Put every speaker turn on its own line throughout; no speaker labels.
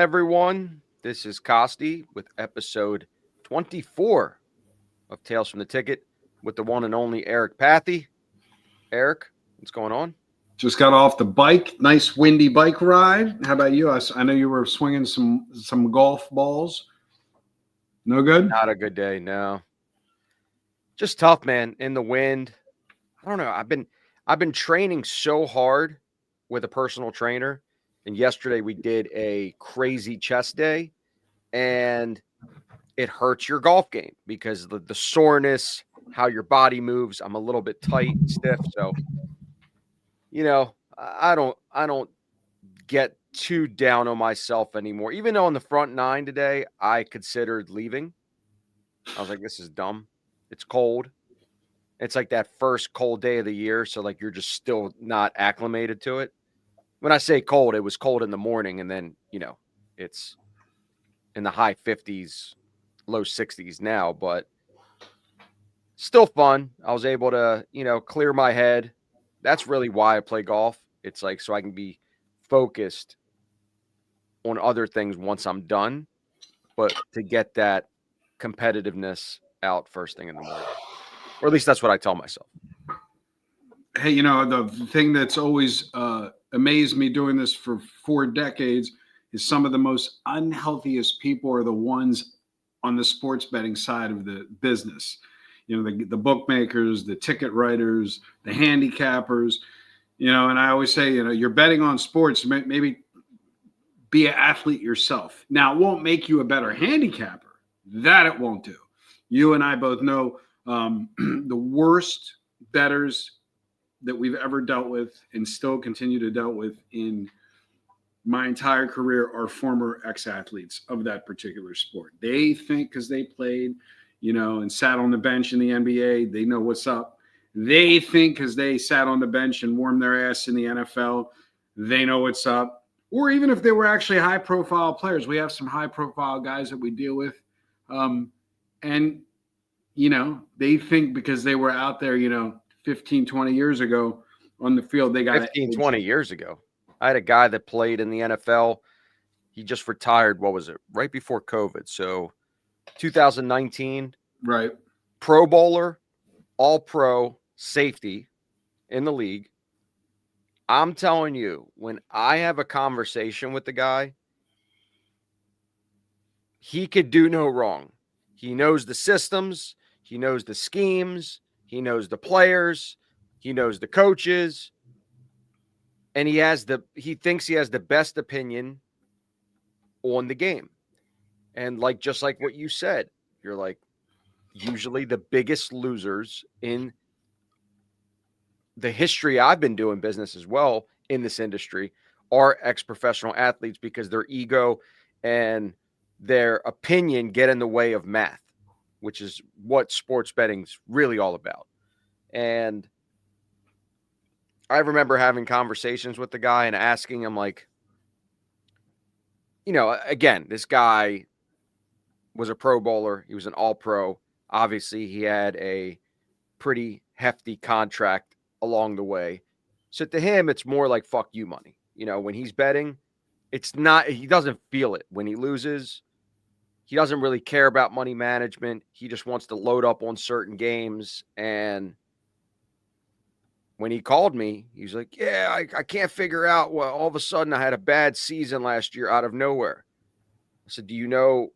everyone? This is Kosty with episode 24 of Tales from the Ticket with the one and only Eric Pathy. Eric, what's going on?
Just got off the bike. Nice windy bike ride. How about you? I know you were swinging some golf balls. No good?
Not a good day, no. Just tough, man. In the wind. I don't know. I've been training so hard with a personal trainer, and yesterday we did a crazy chest day, and it hurts your golf game because the soreness, how your body moves. I'm a little bit tight and stiff, so I don't get too down on myself anymore. Even though on the front nine today, I considered leaving. I was like, this is dumb. It's cold. It's like that first cold day of the year, so like you're just still not acclimated to it. When I say cold, it was cold in the morning, and then it's in the high 50s, low 60s now, but still fun. I was able to, clear my head. That's really why I play golf. It's like so I can be focused on other things once I'm done, but to get that competitiveness out first thing in the morning. Or at least that's what I tell myself.
Hey, the thing that's always amazed me doing this for 4 decades is some of the most unhealthiest people are the ones on the sports betting side of the business. The bookmakers, the ticket writers, the handicappers, and I always say, you're betting on sports, maybe be an athlete yourself. Now, it won't make you a better handicapper. That it won't do. You and I both know the worst bettors that we've ever dealt with and still continue to deal with in my entire career are former ex-athletes of that particular sport. They think because they played, and sat on the bench in the NBA, they know what's up. They think because they sat on the bench and warmed their ass in the NFL, they know what's up. Or even if they were actually high-profile players. We have some high-profile guys that we deal with. And they think because they were out there, 15, 20 years ago on the field, they got
15, 20 years ago. I had a guy that played in the NFL. He just retired. What was it? Right before COVID. So 2019.
Right.
Pro bowler, all pro, safety in the league. I'm telling you, when I have a conversation with the guy, he could do no wrong. He knows the systems. He knows the schemes. He knows the players. He knows the coaches. And he thinks he has the best opinion on the game. And just like what you said, you're like, usually the biggest losers in the history I've been doing business as well in this industry are ex-professional athletes because their ego and their opinion get in the way of math, which is what sports betting's really all about. And I remember having conversations with the guy and asking him, like, again, this guy was a pro bowler. He was an all-pro. Obviously, he had a pretty hefty contract along the way. So to him, it's more like fuck you money. When he's betting, he doesn't feel it. When he loses, he doesn't really care about money management. He just wants to load up on certain games. And when he called me, he's like, yeah, I can't figure out. Well, all of a sudden I had a bad season last year out of nowhere. I said, do you know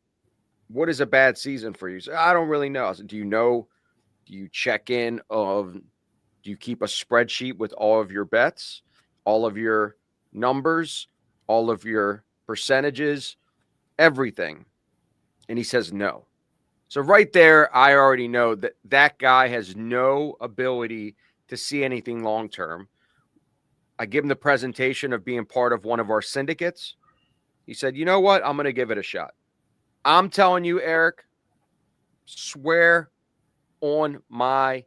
what is a bad season for you? He said, I don't really know. I said, do you check in do you keep a spreadsheet with all of your bets, all of your numbers, all of your percentages, everything? And he says no. So right there, I already know that guy has no ability to see anything long-term. I give him the presentation of being part of one of our syndicates. He said, you know what? I'm going to give it a shot. I'm telling you, Eric, swear on my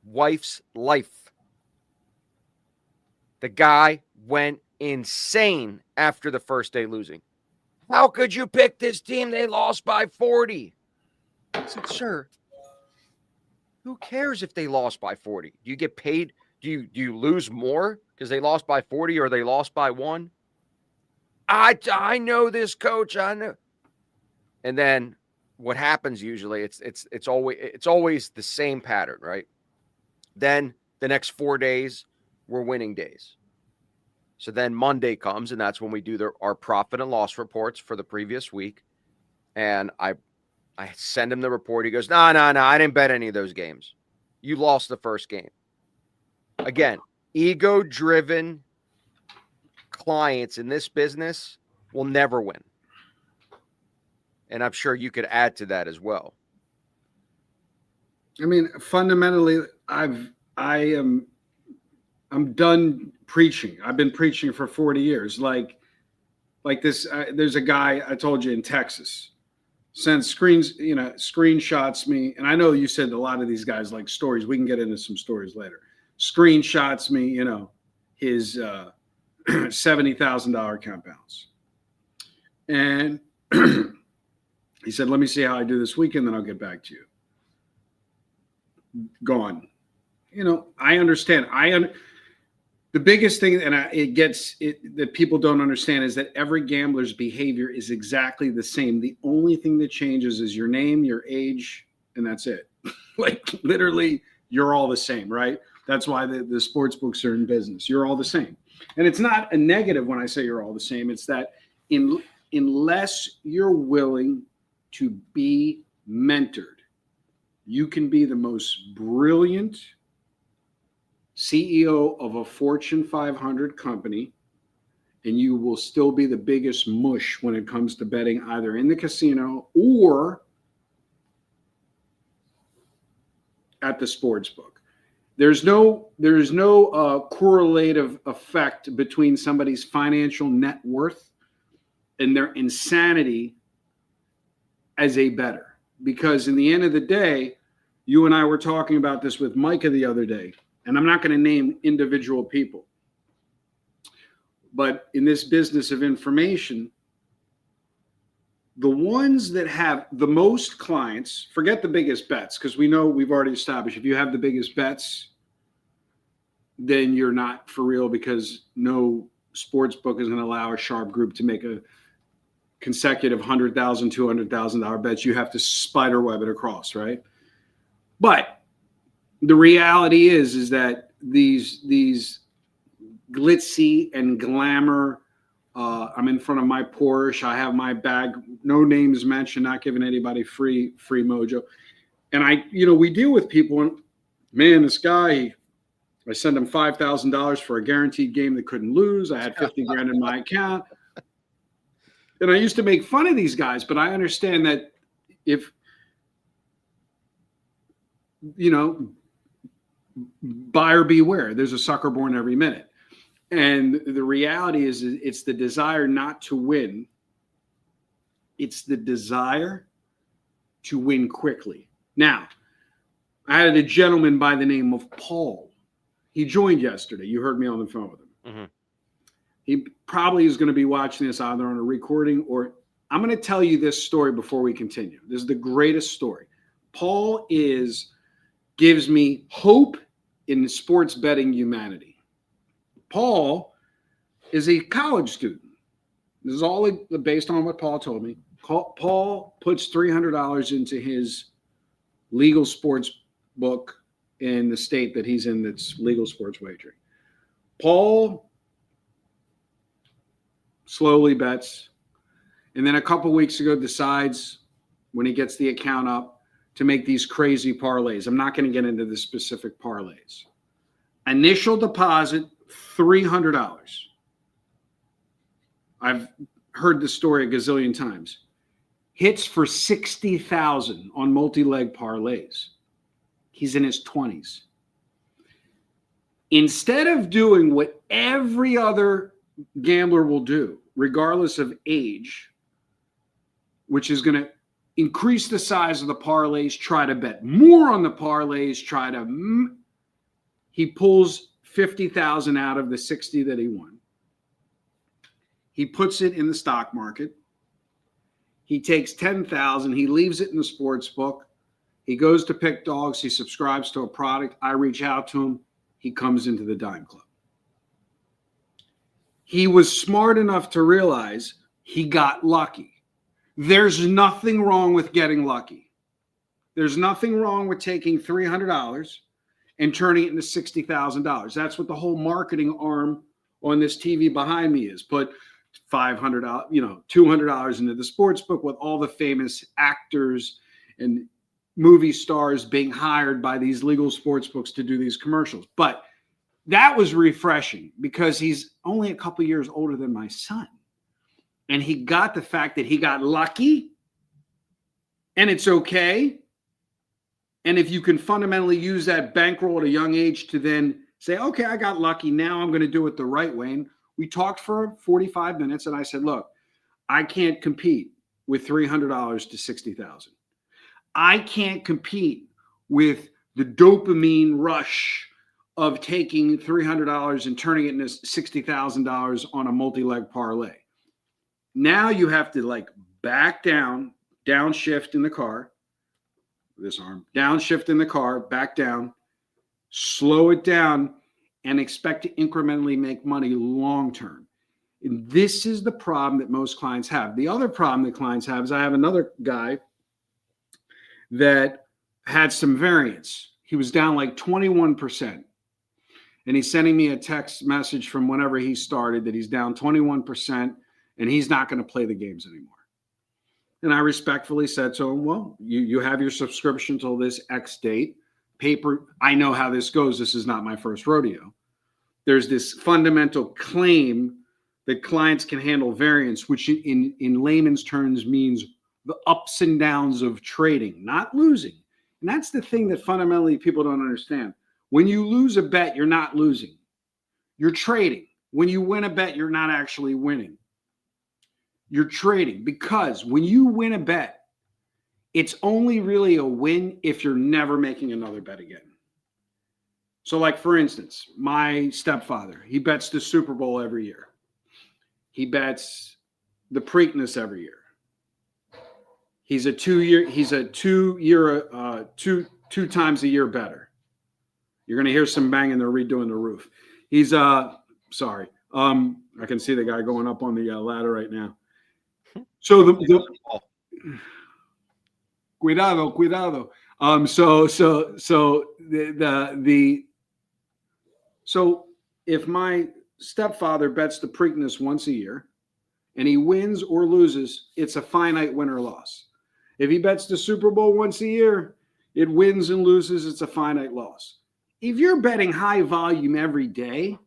wife's life. The guy went insane after the first day losing. How could you pick this team? They lost by 40. I said, sir, who cares if they lost by 40? Do you get paid? Do you lose more because they lost by 40 or they lost by 1? I know this coach. I know. And then what happens usually, it's always the same pattern, right? Then the next 4 days were winning days. So then Monday comes, and that's when we do our profit and loss reports for the previous week. And I send him the report. He goes, no, I didn't bet any of those games. You lost the first game. Again, ego-driven clients in this business will never win. And I'm sure you could add to that as well.
I mean, fundamentally, I'm done preaching. I've been preaching for 40 years. Like this, there's a guy I told you in Texas, sends screenshots me. And I know you said a lot of these guys like stories. We can get into some stories later. Screenshots me, his $70,000 account balance. And he said, let me see how I do this weekend, then I'll get back to you. Gone. I understand. The biggest thing, and that people don't understand, is that every gambler's behavior is exactly the same. The only thing that changes is your name, your age, and that's it. Like literally, you're all the same, right? That's why the sports books are in business. You're all the same. And it's not a negative when I say you're all the same. It's that unless you're willing to be mentored, you can be the most brilliant CEO of a Fortune 500 company, and you will still be the biggest mush when it comes to betting, either in the casino or at the sports book. There's no correlative effect between somebody's financial net worth and their insanity as a bettor. Because in the end of the day, you and I were talking about this with Micah the other day, and I'm not going to name individual people, but in this business of information, the ones that have the most clients, forget the biggest bets, because we know we've already established if you have the biggest bets, then you're not for real, because no sports book is going to allow a sharp group to make a consecutive $100,000, $200,000 bets. You have to spider web it across, right? But the reality is that these glitzy and glamour. I'm in front of my Porsche. I have my bag. No names mentioned. Not giving anybody free mojo. And we deal with people. And man, this guy, I sent him $5,000 for a guaranteed game that couldn't lose. I had 50 grand in my account. And I used to make fun of these guys, but I understand that if, buyer beware. There's a sucker born every minute. And the reality is it's the desire not to win. It's the desire to win quickly. Now, I had a gentleman by the name of Paul. He joined yesterday. You heard me on the phone with him. Mm-hmm. He probably is going to be watching this either on a recording or I'm going to tell you this story before we continue. This is the greatest story. Paul gives me hope in sports betting humanity. Paul is a college student. This is all based on what Paul told me. Paul puts $300 into his legal sports book in the state that he's in that's legal sports wagering. Paul slowly bets, and then a couple weeks ago decides when he gets the account up to make these crazy parlays. I'm not going to get into the specific parlays. Initial deposit, $300. I've heard this story a gazillion times. Hits for 60,000 on multi-leg parlays. He's in his 20s. Instead of doing what every other gambler will do, regardless of age, which is going to increase the size of the parlays, try to bet more on the parlays, he pulls 50,000 out of the 60 that he won. He puts it in the stock market. He takes 10,000. He leaves it in the sports book. He goes to PickDawgz. He subscribes to a product. I reach out to him. He comes into the Dime Club. He was smart enough to realize he got lucky. There's nothing wrong with getting lucky. There's nothing wrong with taking $300 and turning it into $60,000. That's what the whole marketing arm on this TV behind me is. Put $500, $200 into the sports book with all the famous actors and movie stars being hired by these legal sports books to do these commercials. But that was refreshing because he's only a couple years older than my son. And he got the fact that he got lucky and it's okay. And if you can fundamentally use that bankroll at a young age to then say, okay, I got lucky. Now I'm going to do it the right way. And we talked for 45 minutes and I said, look, I can't compete with $300 to $60,000. I can't compete with the dopamine rush of taking $300 and turning it into $60,000 on a multi-leg parlay. Now you have to like back down, downshift in the car, this arm, downshift in the car, back down, slow it down, and expect to incrementally make money long term. And this is the problem that most clients have. The other problem that clients have is I have another guy that had some variance. He was down like 21%. And he's sending me a text message from whenever he started that he's down 21% and he's not going to play the games anymore. And I respectfully said to him, well, you have your subscription till this X date. I know how this goes. This is not my first rodeo. There's this fundamental claim that clients can handle variance, which in layman's terms means the ups and downs of trading, not losing. And that's the thing that fundamentally people don't understand. When you lose a bet, you're not losing. You're trading. When you win a bet, you're not actually winning. You're trading because when you win a bet, it's only really a win if you're never making another bet again. So like, for instance, my stepfather, he bets the Super Bowl every year. He bets the Preakness every year. He's a two times a year better. You're going to hear some banging. They're redoing the roof. He's sorry. I can see the guy going up on the ladder right now. So cuidado. So if my stepfather bets the Preakness once a year and he wins or loses, it's a finite win or loss. If he bets the Super Bowl once a year, it wins and loses, it's a finite loss. If you're betting high volume every day,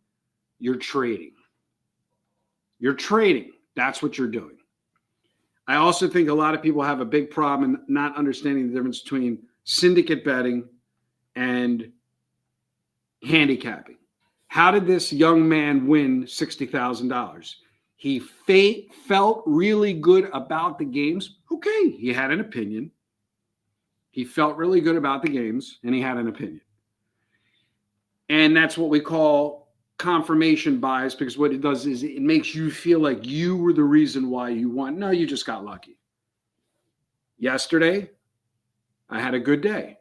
you're trading. You're trading. That's what you're doing. I also think a lot of people have a big problem in not understanding the difference between syndicate betting and handicapping. How did this young man win $60,000? He felt really good about the games. Okay, he had an opinion. He felt really good about the games, and he had an opinion. And that's what we call confirmation bias, because what it does is it makes you feel like you were the reason why you won. No, you just got lucky. Yesterday, I had a good day.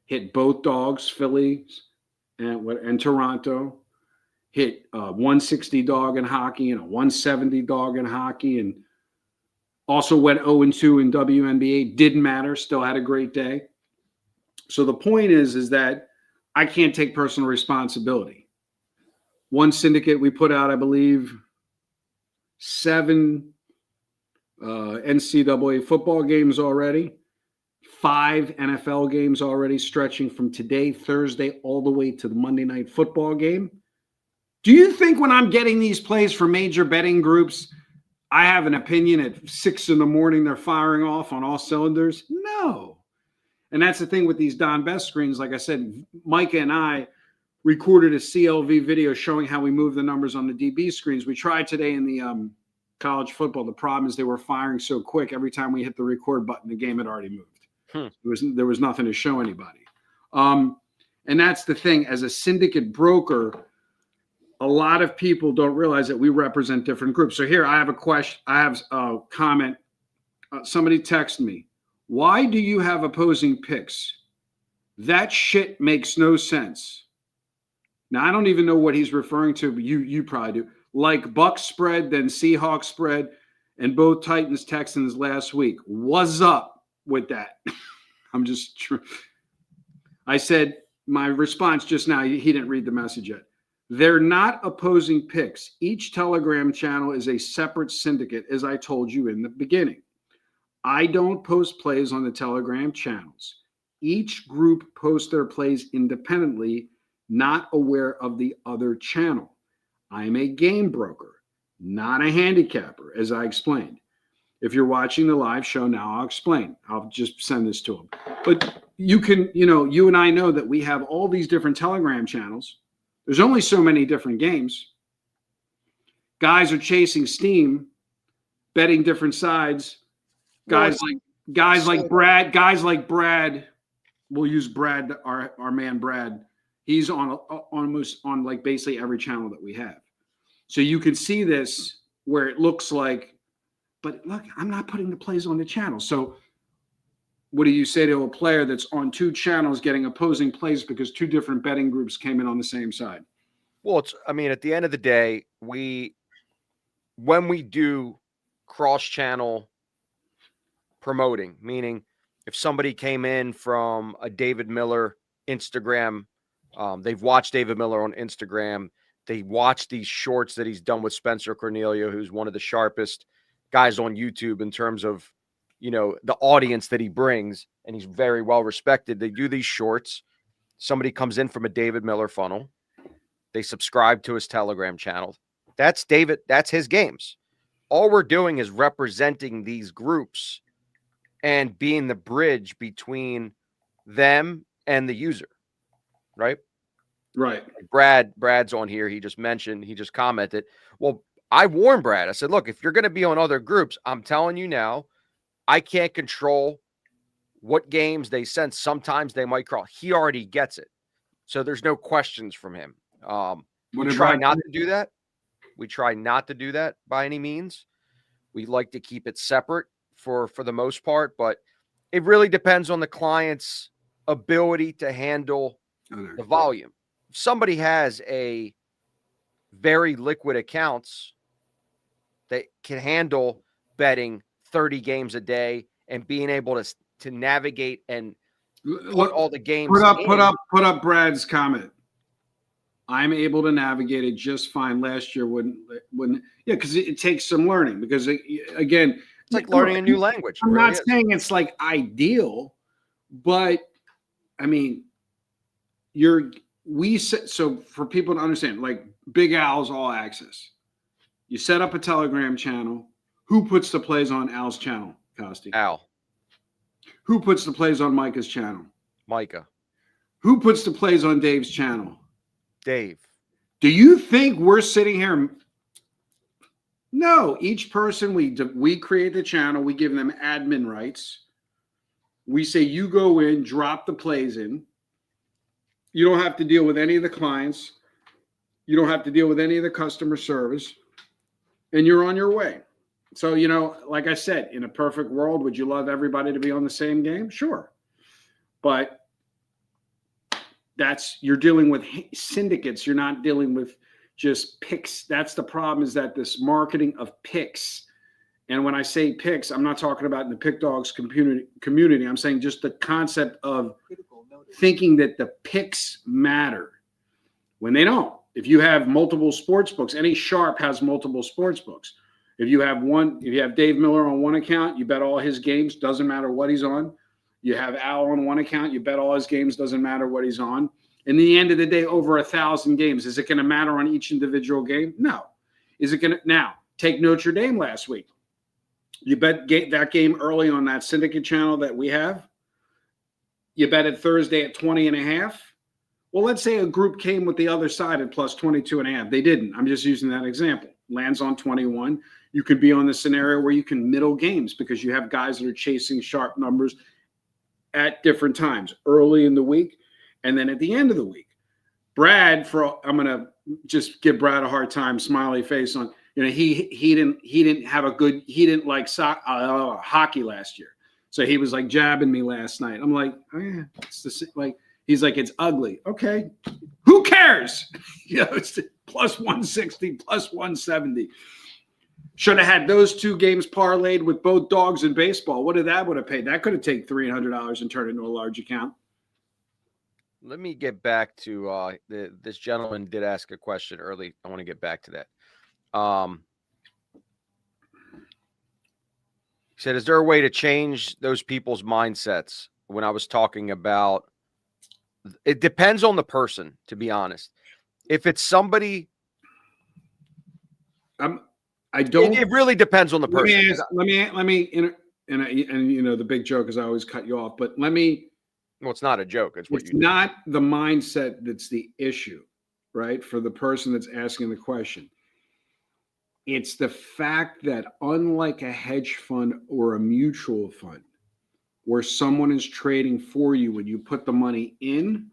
Hit both dogs, Phillies and Toronto. Hit a 160 dog in hockey and a 170 dog in hockey, and also went 0-2 in WNBA. Didn't matter. Still had a great day. So the point is that I can't take personal responsibility. One syndicate, we put out, I believe, 7 NCAA football games already, 5 NFL games already, stretching from today, Thursday, all the way to the Monday Night Football game. Do you think when I'm getting these plays from major betting groups, I have an opinion at 6 a.m, they're firing off on all cylinders? No. And that's the thing with these Don Best screens. Like I said, Micah and I recorded a CLV video showing how we move the numbers on the DB screens. We tried today in the college football. The problem is they were firing so quick. Every time we hit the record button, the game had already moved. There was nothing to show anybody. And that's the thing. As a syndicate broker, a lot of people don't realize that we represent different groups. So here I have a question. I have a comment. Somebody texted me. Why do you have opposing picks? That shit makes no sense. Now, I don't even know what he's referring to, but you probably do. like Bucks spread, then Seahawks spread, and both Titans Texans last week. What's up with that? I'm just I said my response just now, he didn't read the message yet. They're not opposing picks. Each Telegram channel is a separate syndicate, as I told you in the beginning. I don't post plays on the Telegram channels. Each group posts their plays independently, not aware of the other channel. I'm a game broker, not a handicapper, as I explained. If you're watching the live show now, I'll explain. I'll just send this to them. But you can, you and I know that we have all these different Telegram channels. There's only so many different games. Guys are chasing steam, betting different sides. Guys like Brad. We'll use Brad, our man Brad. He's on almost on like basically every channel that we have. So you can see this where it looks like, but look, I'm not putting the plays on the channel. So what do you say to a player that's on two channels getting opposing plays because two different betting groups came in on the same side?
Well, at the end of the day, when we do cross-channel promoting, meaning if somebody came in from a David Miller Instagram, they've watched David Miller on Instagram, they watch these shorts that he's done with Spencer Cornelio, who's one of the sharpest guys on YouTube in terms of, the audience that he brings, and he's very well respected. They do these shorts. Somebody comes in from a David Miller funnel. They subscribe to his Telegram channel. That's David. That's his games. All we're doing is representing these groups and being the bridge between them and the user, right?
Right.
Brad's on here. He just commented. Well, I warned Brad. I said, look, if you're going to be on other groups, I'm telling you now, I can't control what games they send. Sometimes they might crawl. He already gets it. So there's no questions from him. We try not to do that. We try not to do that by any means. We like to keep it separate for the most part, but it really depends on the client's ability to handle the volume. If somebody has a very liquid accounts that can handle betting 30 games a day and being able to navigate and put all the games.
Put up Brad's comment. I'm able to navigate it just fine. Last year wouldn't because it takes some learning, because again,
it's like learning a new language.
I'm not saying it's like ideal, but I mean, so for people to understand, like Big Al's All Access, you set up a Telegram channel. Who puts the plays on Al's channel, Kosty?
Al.
Who puts the plays on Micah's channel?
Micah.
Who puts the plays on Dave's channel?
Dave.
Do you think we're sitting here? No, each person, we create the channel. We give them admin rights. We say, you go in, drop the plays in. You don't have to deal with any of the clients. You don't have to deal with any of the customer service. And you're on your way. So, like I said, in a perfect world, would you love everybody to be on the same game? Sure. But you're dealing with syndicates. You're not dealing with just picks. That's the problem, is that this marketing of picks. And when I say picks, I'm not talking about in the PickDawgz community. I'm saying just the concept of thinking that the picks matter when they don't. If you have multiple sports books, any sharp has multiple sports books. If you have Dave Miller on one account, you bet all his games, doesn't matter what he's on. You have Al on one account, you bet all his games, doesn't matter what he's on. In the end of the day, over 1,000 games. Is it going to matter on each individual game? No. Is it going to? Now, take Notre Dame last week. You bet that game early on that syndicate channel that we have. You bet it Thursday at 20.5. Well, let's say a group came with the other side at plus 22.5. They didn't. I'm just using that example. Lands on 21. You could be on the scenario where you can middle games because you have guys that are chasing sharp numbers at different times, early in the week and then at the end of the week. Brad, I'm going to just give Brad a hard time, smiley face on, he didn't like hockey last year. So he was like jabbing me last night. I'm like, oh yeah, it's like He's like, it's ugly. Okay. Who cares? It's plus 160, plus 170. Should have had those 2 games parlayed with both dogs in baseball. What did that would have paid? That could have taken $300 and turned it into a large account.
Let me get back to this gentleman did ask a question early. I want to get back to that. He said, is there a way to change those people's mindsets? When I was talking about, it depends on the person, to be honest. If it's somebody,
I don't.
It really depends on the person.
Let me, the big joke is I always cut you off, but let me.
Well, it's not a joke. It's
not the mindset that's the issue, right? For the person that's asking the question. It's the fact that unlike a hedge fund or a mutual fund, where someone is trading for you when you put the money in,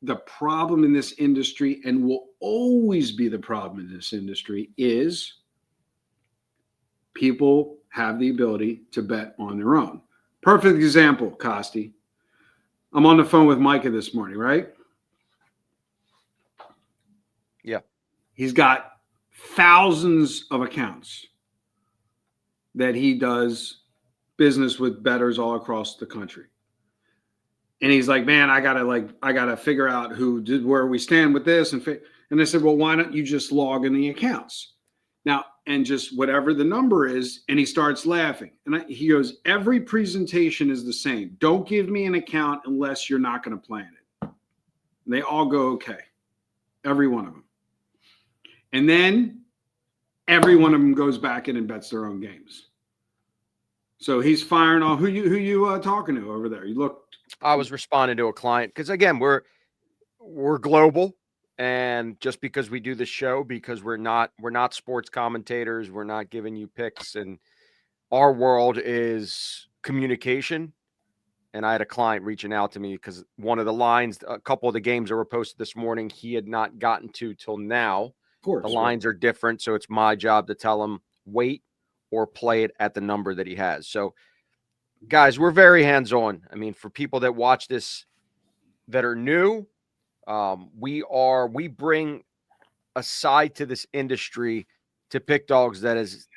the problem in this industry, and will always be the problem in this industry, is people have the ability to bet on their own. Perfect example, Kosty. I'm on the phone with Micah this morning, right?
Yeah.
He's got thousands of accounts that he does business with bettors all across the country. And he's like, man, I gotta figure out where we stand with this. And I said, well, why don't you just log in the accounts now and just whatever the number is? And he starts laughing. And he goes, every presentation is the same. Don't give me an account unless you're not going to plan it. And they all go, okay. Every one of them. And then every one of them goes back in and bets their own games. So he's firing off. Who you talking to over there? You look.
I was responding to a client because again, we're global, and just because we do the show, because we're not sports commentators, we're not giving you picks, and our world is communication. And I had a client reaching out to me because one of the lines, a couple of the games that were posted this morning, he had not gotten to till now.
Of course,
the lines are different, so it's my job to tell him wait or play it at the number that he has. So, guys, we're very hands-on. I mean, for people that watch this that are new, we bring a side to this industry to PickDawgz that is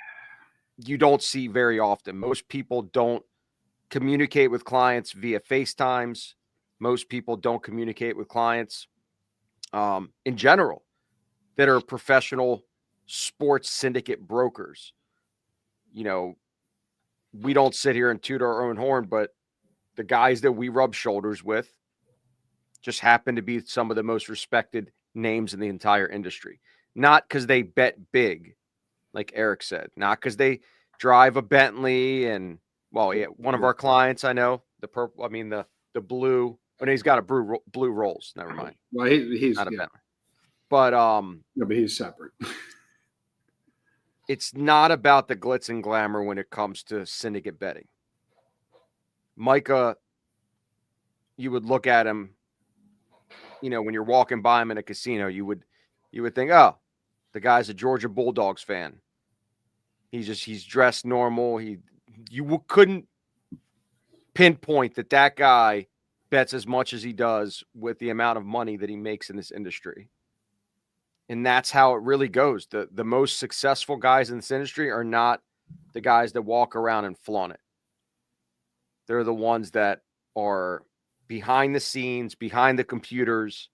you don't see very often. Most people don't communicate with clients via FaceTimes. Most people don't communicate with clients in general that are professional sports syndicate brokers. You know, we don't sit here and toot our own horn, but the guys that we rub shoulders with just happen to be some of the most respected names in the entire industry. Not because they bet big, like Eric said, not because they drive a Bentley and, well, yeah, one of our clients I know, the purple, I mean, the blue, and he's got a blue Rolls. Never mind.
Well, he's
not a Bentley. But
no, but he's separate.
It's not about the glitz and glamour when it comes to syndicate betting. Micah, you would look at him, you know, when you're walking by him in a casino, you would think, oh, the guy's a Georgia Bulldogs fan. He's dressed normal. You couldn't pinpoint that guy bets as much as he does with the amount of money that he makes in this industry. And that's how it really goes. The most successful guys in this industry are not the guys that walk around and flaunt it. They're the ones that are behind the scenes, behind the computers.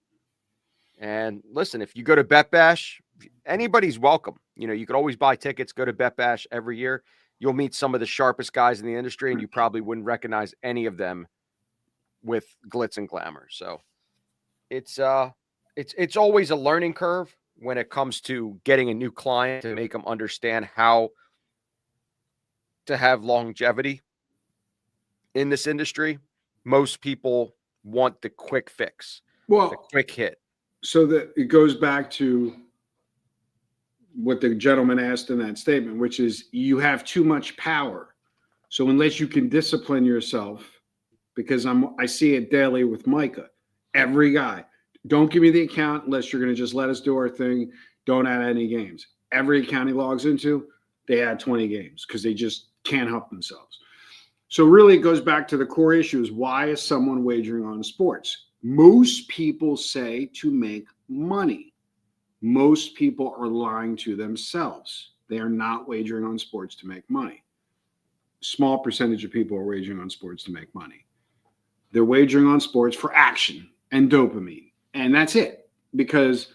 And listen, if you go to Bet Bash, anybody's welcome. You know, you could always buy tickets, go to Bet Bash every year. You'll meet some of the sharpest guys in the industry, and you probably wouldn't recognize any of them with glitz and glamour. So it's always a learning curve when it comes to getting a new client to make them understand how to have longevity in this industry. Most people want the quick fix, the quick hit.
So that it goes back to what the gentleman asked in that statement, which is you have too much power. So unless you can discipline yourself, because I see it daily with Micah, every guy, don't give me the account unless you're going to just let us do our thing. Don't add any games. Every account he logs into, they add 20 games because they just can't help themselves. So really it goes back to the core issue is why is someone wagering on sports? Most people say to make money. Most people are lying to themselves. They are not wagering on sports to make money. Small percentage of people are wagering on sports to make money. They're wagering on sports for action and dopamine. And that's it. Because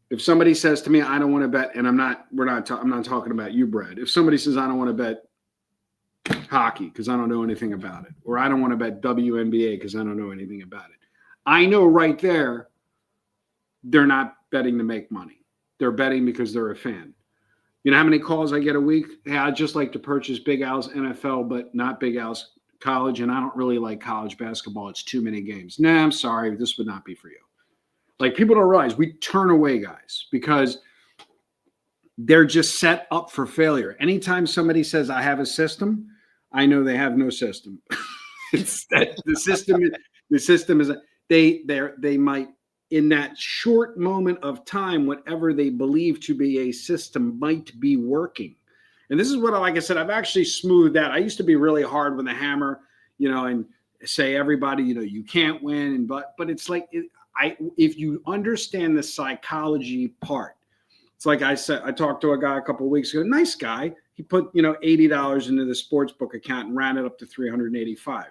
if somebody says to me, I don't want to bet, and I'm not talking about you, Brad. If somebody says, I don't want to bet hockey because I don't know anything about it, or I don't want to bet WNBA because I don't know anything about it, I know right there they're not betting to make money. They're betting because they're a fan. You know how many calls I get a week? Hey, I'd just like to purchase Big Al's NFL, but not Big Al's college, and I don't really like college basketball. It's too many games. Nah, I'm sorry. This would not be for you. Like, people don't realize we turn away guys because they're just set up for failure. Anytime somebody says, I have a system, I know they have no system. It's that the system is they might, in that short moment of time, whatever they believe to be a system might be working. And this is what, like I said, I've actually smoothed out. I used to be really hard with the hammer, and say everybody, you can't win. But it's like, if you understand the psychology part, it's like I said, I talked to a guy a couple of weeks ago, nice guy. He put, $80 into the sports book account and ran it up to $385.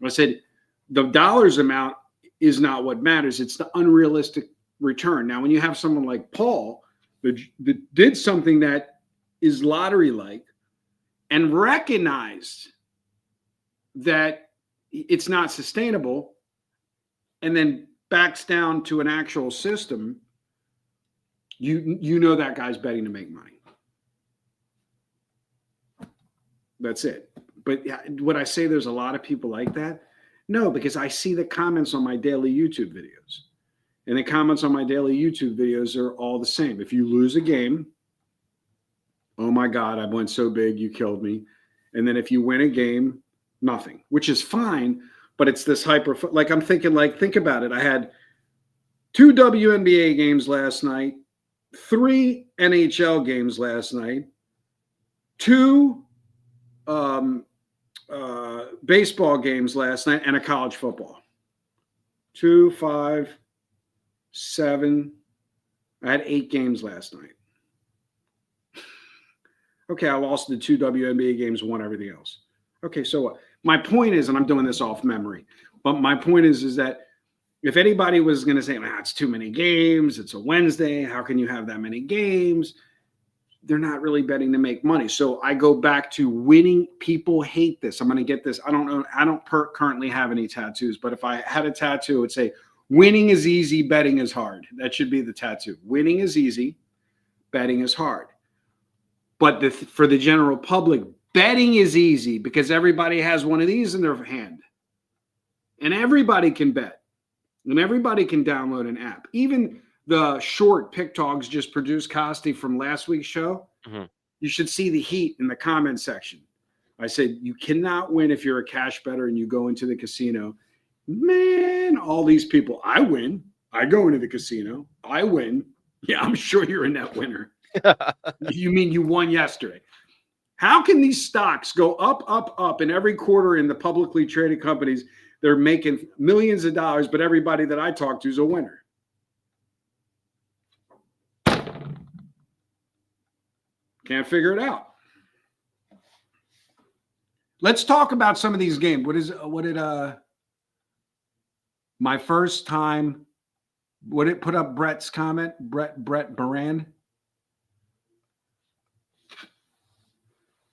I said, the dollars amount is not what matters. It's the unrealistic return. Now, when you have someone like Paul that did something that is lottery-like and recognized that it's not sustainable and then backs down to an actual system, you know that guy's betting to make money. That's it. But would I say there's a lot of people like that? No, because I see the comments on my daily YouTube videos. And the comments on my daily YouTube videos are all the same. If you lose a game, oh my God, I went so big, you killed me. And then if you win a game, nothing, which is fine. But it's this like I'm thinking, think about it. I had 2 WNBA games last night, 3 NHL games last night, 2 baseball games last night, and a college football. 2, 5, 7. I had 8 games last night. Okay, I lost the 2 WNBA games, won everything else. Okay, so what? My point is, and I'm doing this off memory, but my point is that if anybody was going to say, it's too many games, it's a Wednesday, how can you have that many games? They're not really betting to make money. So I go back to winning. People hate this. I'm going to get this. I don't know. I don't currently have any tattoos, but if I had a tattoo, it would say, winning is easy, betting is hard. That should be the tattoo. Winning is easy, betting is hard. But for the general public, betting is easy because everybody has one of these in their hand. And everybody can bet. And everybody can download an app. Even the short PickDawgz just produced Kosty from last week's show. Mm-hmm. You should see the heat in the comment section. I said, you cannot win if you're a cash bettor and you go into the casino. Man, all these people, I win. I go into the casino. I win. Yeah, I'm sure you're a net winner. You mean you won yesterday? How can these stocks go up, up, up in every quarter in the publicly traded companies? They're making millions of dollars, but everybody that I talk to is a winner. Can't figure it out. Let's talk about some of these games. What did my first time, what did it put up Brett's comment? Brett Baran.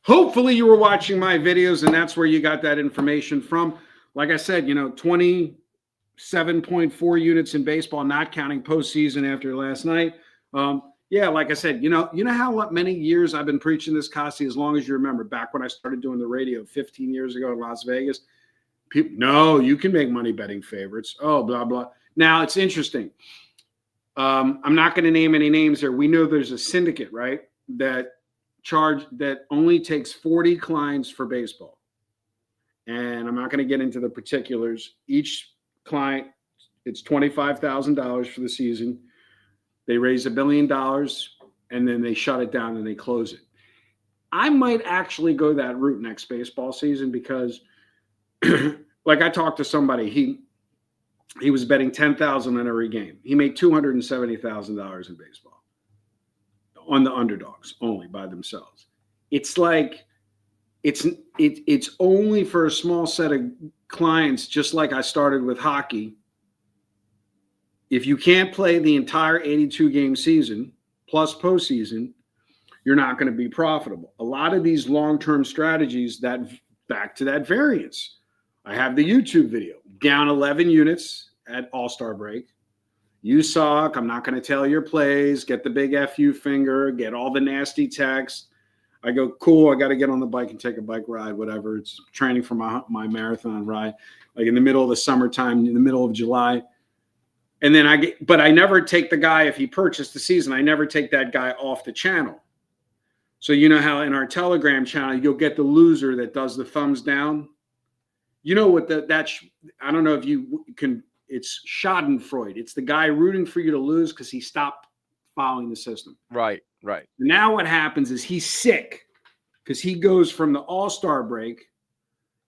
Hopefully you were watching my videos and that's where you got that information from. Like I said, 27.4 units in baseball, not counting postseason after last night. Yeah, like I said, you know how many years I've been preaching this, Kosty, as long as you remember, back when I started doing the radio 15 years ago in Las Vegas. People, no, you can make money betting favorites. Oh, blah, blah. Now, it's interesting. I'm not going to name any names here. We know there's a syndicate, right, that only takes 40 clients for baseball. And I'm not going to get into the particulars. Each client, it's $25,000 for the season. They raise $1 billion and then they shut it down and they close it. I might actually go that route next baseball season because, like, I talked to somebody. He was betting 10,000 on every game. He made $270,000 in baseball on the underdogs only by themselves. It's like it's only for a small set of clients, just like I started with hockey. If you can't play the entire 82 game season plus postseason, you're not going to be profitable. A lot of these long-term strategies, that back to that variance. I have the YouTube video, down 11 units at All-Star break. You suck. I'm not going to tell your plays. Get the big FU finger. Get all the nasty texts. I go, cool. I got to get on the bike and take a bike ride, whatever. It's training for my marathon ride, like in the middle of the summertime, in the middle of July. And then but I never take the guy, if he purchased the season, I never take that guy off the channel. So you know how in our Telegram channel, you'll get the loser that does the thumbs down. You know what I don't know if you can, it's Schadenfreude. It's the guy rooting for you to lose because he stopped following the system.
Right.
Now what happens is he's sick because he goes from the All-Star break.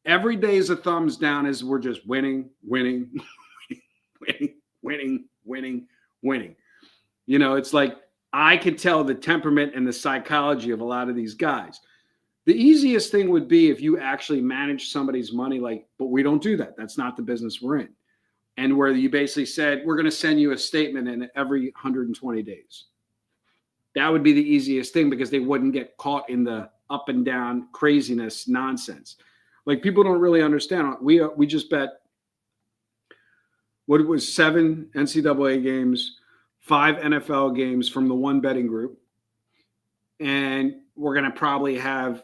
Every day is a thumbs down as we're just winning. You know, it's like, I could tell the temperament and the psychology of a lot of these guys. The easiest thing would be if you actually manage somebody's money, but we don't do that. That's not the business we're in. And where you basically said, we're going to send you a statement in every 120 days. That would be the easiest thing because they wouldn't get caught in the up and down craziness nonsense. Like, people don't really understand. We just bet, what it was, 7 NCAA games, 5 NFL games from the one betting group. And we're going to probably have,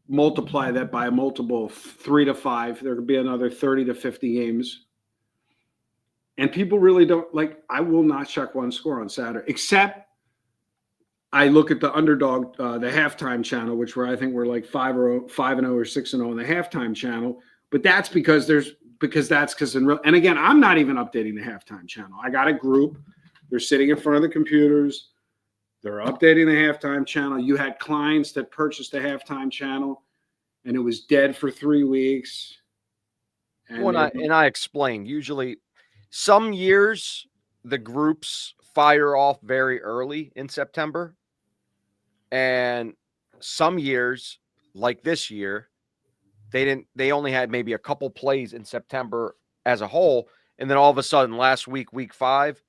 multiply that by a multiple of 3 to 5. There could be another 30 to 50 games. And people really don't, I will not check one score on Saturday, except I look at the underdog, the halftime channel, which I think we're like 5-0 or 6-0 on the halftime channel. But that's because and again, I'm not even updating the halftime channel. I got a group. They're sitting in front of the computers. They're updating the halftime channel. You had clients that purchased the halftime channel, and it was dead for 3 weeks.
And I explained, usually some years the groups fire off very early in September. And some years, like this year, they only had maybe a couple plays in September as a whole. And then all of a sudden last week, week 5,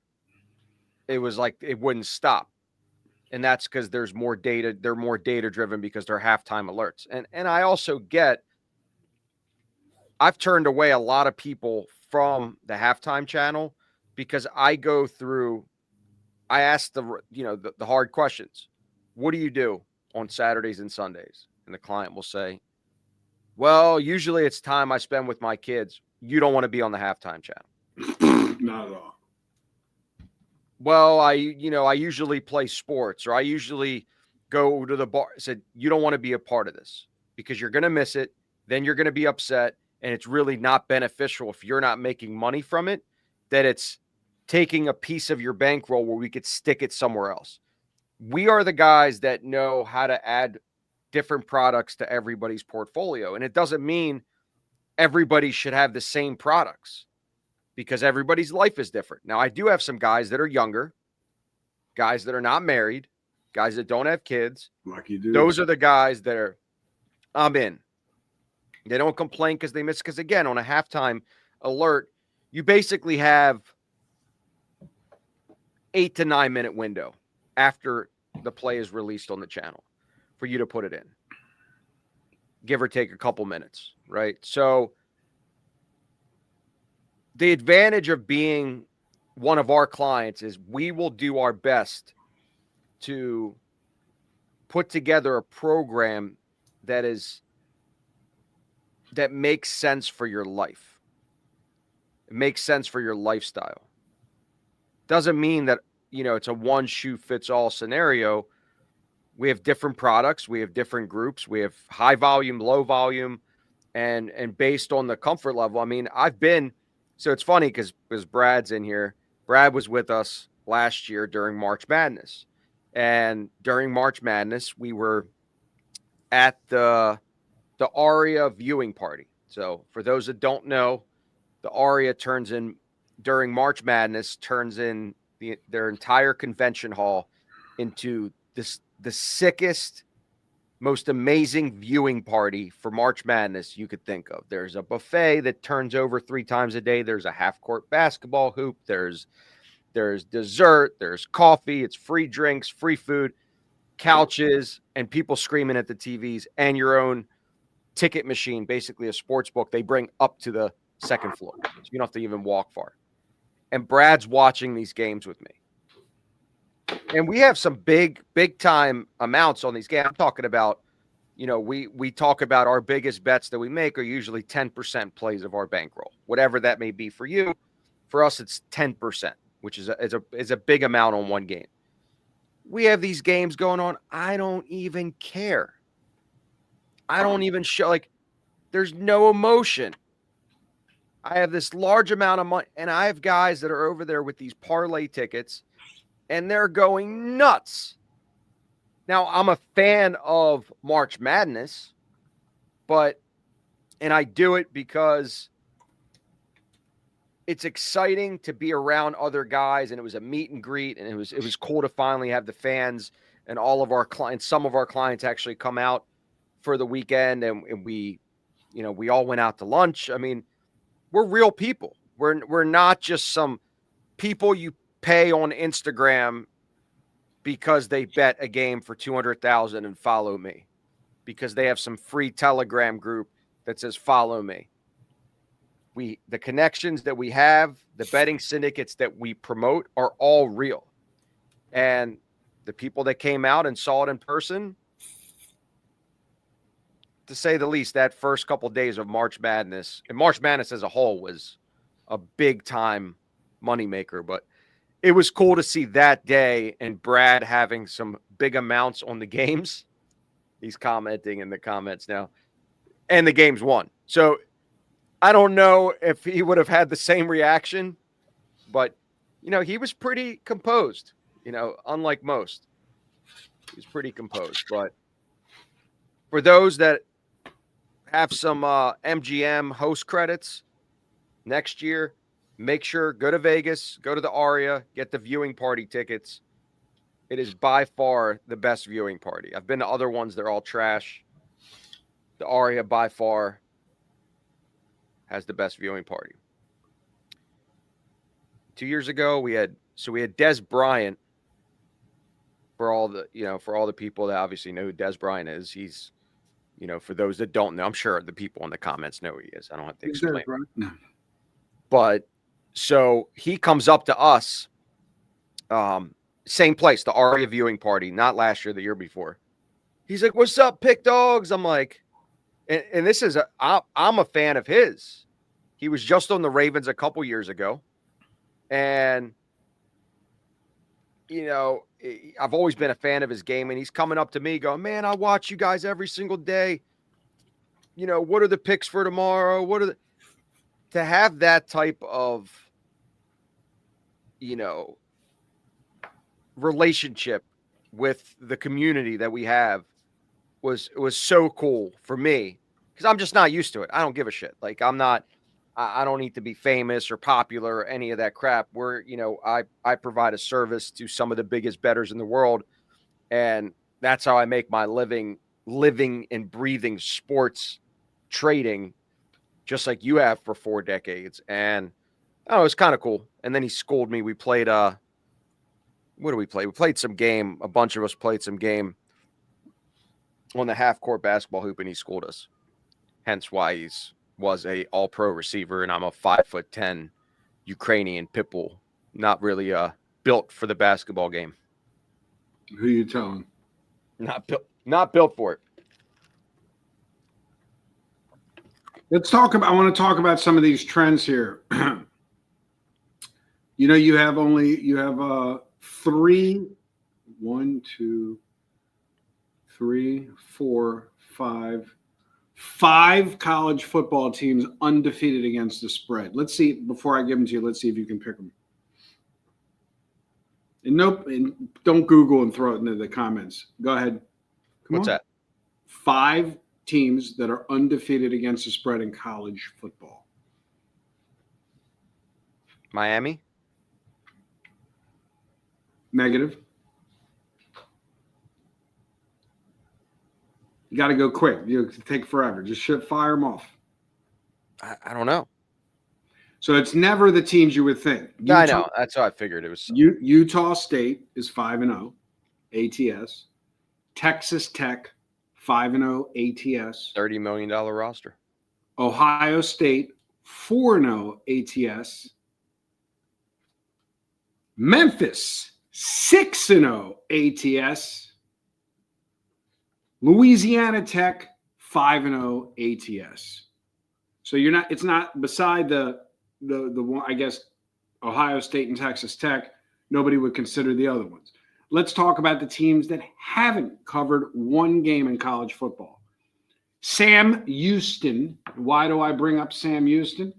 it was like it wouldn't stop. And that's because there's more data. They're more data driven because they're halftime alerts. And I also I've turned away a lot of people from the halftime channel because I ask the hard questions. What do you do on Saturdays and Sundays? And the client will say, well, usually it's time I spend with my kids. You don't want to be on the halftime channel.
Not at all.
Well, I usually play sports, or I usually go to the bar. I said, you don't want to be a part of this because you're going to miss it. Then you're going to be upset. And it's really not beneficial if you're not making money from it, that it's taking a piece of your bankroll where we could stick it somewhere else. We are the guys that know how to add different products to everybody's portfolio. And it doesn't mean everybody should have the same products because everybody's life is different. Now, I do have some guys that are younger, guys that are not married, guys that don't have kids.
Lucky dude.
Those are the guys that I'm in. They don't complain because they miss. Because again, on a halftime alert, you basically have 8 to 9 minute window after the play is released on the channel for you to put it in, give or take a couple minutes, right? So the advantage of being one of our clients is we will do our best to put together a program that makes sense for your life. It makes sense for your lifestyle. Doesn't mean that, it's a one shoe fits all scenario. We have different products. We have different groups. We have high volume, low volume, and based on the comfort level. I mean, so it's funny because Brad's in here. Brad was with us last year during March Madness. And during March Madness, we were at the Aria viewing party. So for those that don't know, the Aria turns in during March Madness, turns in their entire convention hall into the sickest, most amazing viewing party for March Madness you could think of. There's a buffet that turns over 3 times a day. There's a half-court basketball hoop. There's dessert. There's coffee. It's free drinks, free food, couches, and people screaming at the TVs, and your own ticket machine, basically a sports book they bring up to the second floor. So you don't have to even walk far. And Brad's watching these games with me. And we have some big time amounts on these games. I'm talking about, we talk about our biggest bets that we make are usually 10% plays of our bankroll, whatever that may be for you. For us, it's 10%, which is a big amount on one game. We have these games going on. I don't even care. I don't even show, like, there's no emotion. I have this large amount of money, and I have guys that are over there with these parlay tickets, and they're going nuts. Now, I'm a fan of March Madness, and I do it because it's exciting to be around other guys, and it was a meet and greet, and it was cool to finally have the fans and all of our clients, some of our clients actually come out for the weekend, and we all went out to lunch. I mean, we're real people. We're not just some people you pay on Instagram because they bet a game for 200,000 and follow me, because they have some free Telegram group that says follow me. The connections that we have, the betting syndicates that we promote are all real. And the people that came out and saw it in person, to say the least, that first couple of days of March Madness, and March Madness as a whole was a big time moneymaker, but it was cool to see that day and Brad having some big amounts on the games. He's commenting in the comments now, and the games won. So I don't know if he would have had the same reaction, but he was pretty composed, unlike most. He was pretty composed. But for those that have some MGM host credits next year, make sure, go to Vegas, go to the Aria, get the viewing party tickets. It is by far the best viewing party. I've been to other ones. They're all trash. The Aria by far has the best viewing party. 2 years ago, we had Des Bryant. For all the people that obviously know who Des Bryant is, he's, for those that don't know, I'm sure the people in the comments know who he is. I don't have to explain.
No.
But so he comes up to us, same place, the Aria viewing party, not last year, the year before. He's like, "What's up, PickDawgz?" I'm like, and this is I'm a fan of his. He was just on the Ravens a couple years ago, and I've always been a fan of his game, and he's coming up to me going, "Man, I watch you guys every single day. What are the picks for tomorrow? To have that type of, relationship with the community that we have was so cool for me, because I'm just not used to it. I don't give a shit. Like, I don't need to be famous or popular or any of that crap. I provide a service to some of the biggest bettors in the world, and that's how I make my living and breathing sports trading, just like you have for 4 decades. And it was kind of cool. And then he schooled me. We played what did we play? We played some game. A bunch of us played some game on the half-court basketball hoop, and he schooled us. Hence why was a all-pro receiver, and I'm a 5'10" Ukrainian pit bull, not really built for the basketball game.
Who you telling?
Not built for it.
I want to talk about some of these trends here. You have 3, 1, 2, 3, 4, 5 college football teams undefeated against the spread. Let's see, before I give them to you, let's see if you can pick them. And don't Google and throw it into the comments. Go ahead.
What's that?
5 teams that are undefeated against the spread in college football.
Miami.
Negative. You got to go quick. You take forever. Just fire them off.
I don't know.
So it's never the teams you would think.
Utah, I know. That's how I figured it was.
Utah State is 5-0 ATS. Texas Tech 5-0 ATS.
$30 million roster.
Ohio State 4-0 ATS. Memphis 6-0 ATS. Louisiana Tech 5-0 ATS. So it's not beside the one, I guess, Ohio State and Texas Tech. Nobody would consider the other ones. Let's talk about the teams that haven't covered one game in college football. Sam Houston. Why do I bring up Sam Houston?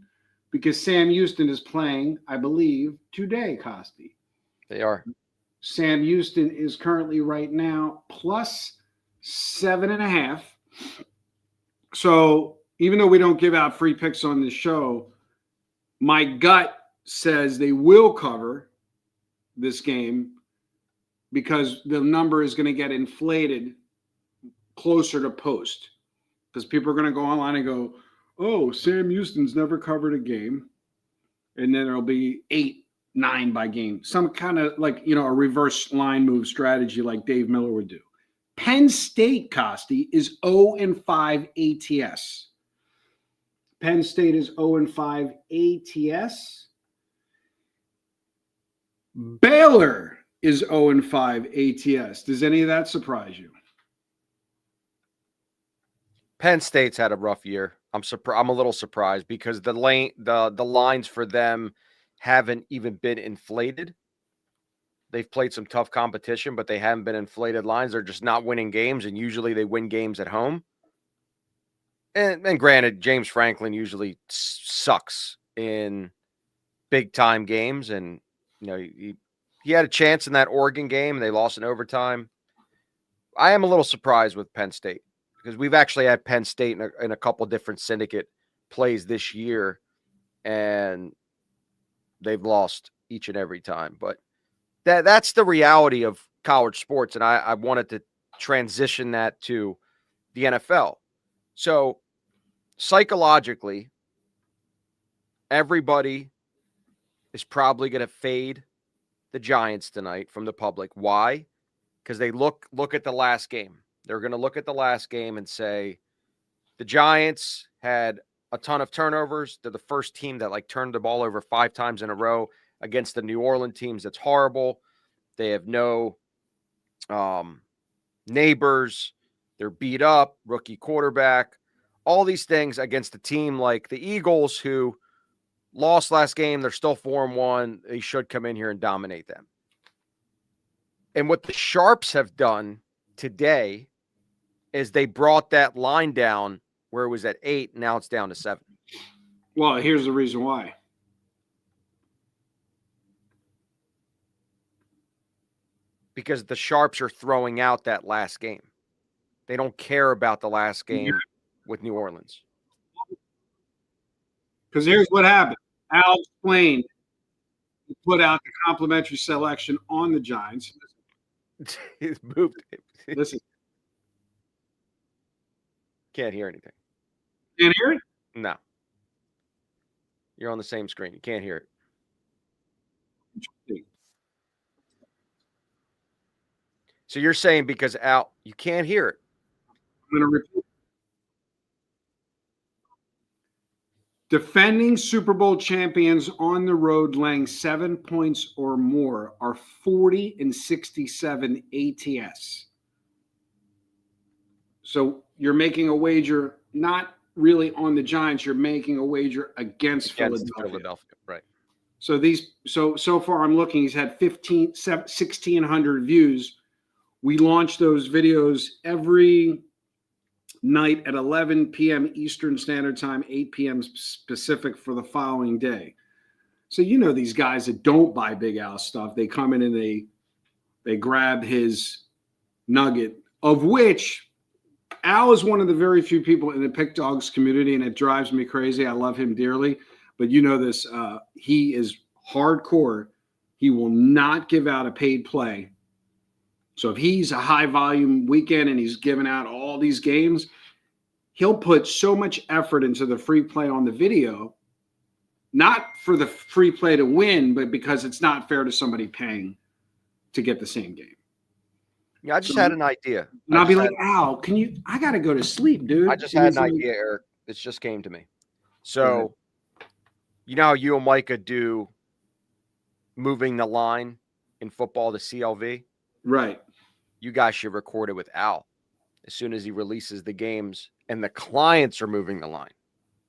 Because Sam Houston is playing, I believe, today, Kosty.
They are.
Sam Houston is currently right now plus 7.5. So even though we don't give out free picks on this show, my gut says they will cover this game because the number is going to get inflated closer to post. Because people are going to go online and go, oh, Sam Houston's never covered a game. And then there'll be 8-9 by game. Some kind of a reverse line move strategy like Dave Miller would do. Penn State, Kosty, is 0-5 ATS. Penn State is 0-5 ATS. Baylor is 0-5 ATS. Does any of that surprise you?
Penn State's had a rough year. I'm a little surprised because the lines for them haven't even been inflated. They've played some tough competition, but they haven't been inflated lines. They're just not winning games, and usually they win games at home. And granted, James Franklin usually sucks in big-time games, and he had a chance in that Oregon game, and they lost in overtime. I am a little surprised with Penn State because we've actually had Penn State in a couple different syndicate plays this year, and they've lost each and every time. But that's the reality of college sports, and I wanted to transition that to the NFL. So psychologically, everybody is probably going to fade the Giants tonight from the public. Why? Because they look at the last game. They're going to look at the last game and say, the Giants had a ton of turnovers. They're the first team that turned the ball over 5 times in a row against the New Orleans teams. That's horrible. They have no neighbors. They're beat up, rookie quarterback, all these things against a team like the Eagles who lost last game. They're still 4-1. They should come in here and dominate them. And what the Sharps have done today is they brought that line down where it was at 8. Now it's down to 7.
Well, here's the reason why.
Because the Sharps are throwing out that last game. They don't care about the last game with New Orleans.
Because here's what happened. Al explained, he put out the complimentary selection on the Giants.
He's moved.
Listen.
Can't hear anything.
Can't hear it?
No. You're on the same screen. You can't hear it. So you're saying because Al, you can't hear it.
I'm going to repeat. Defending Super Bowl champions on the road laying 7 points or more are 40-67 ATS. So you're making a wager not really on the Giants. You're making a wager against Philadelphia.
Right.
So so far I'm looking. He's had 1,600 views. We launch those videos every night at 11 p.m. Eastern Standard Time, 8 p.m. Pacific for the following day. So these guys that don't buy Big Al stuff, they come in and they grab his nugget, of which Al is one of the very few people in the PickDawgz community, and it drives me crazy. I love him dearly, but you know this. He is hardcore. He will not give out a paid play. So if he's a high volume weekend and he's giving out all these games, he'll put so much effort into the free play on the video, not for the free play to win, but because it's not fair to somebody paying to get the same game.
Yeah, I just had an idea.
And I'll be like, Al, I got to go to sleep, dude.
I just had an idea, Eric. It just came to me. So, you know how you and Micah do moving the line in football to CLV?
Right.
You guys should record it with Al as soon as he releases the games and the clients are moving the line.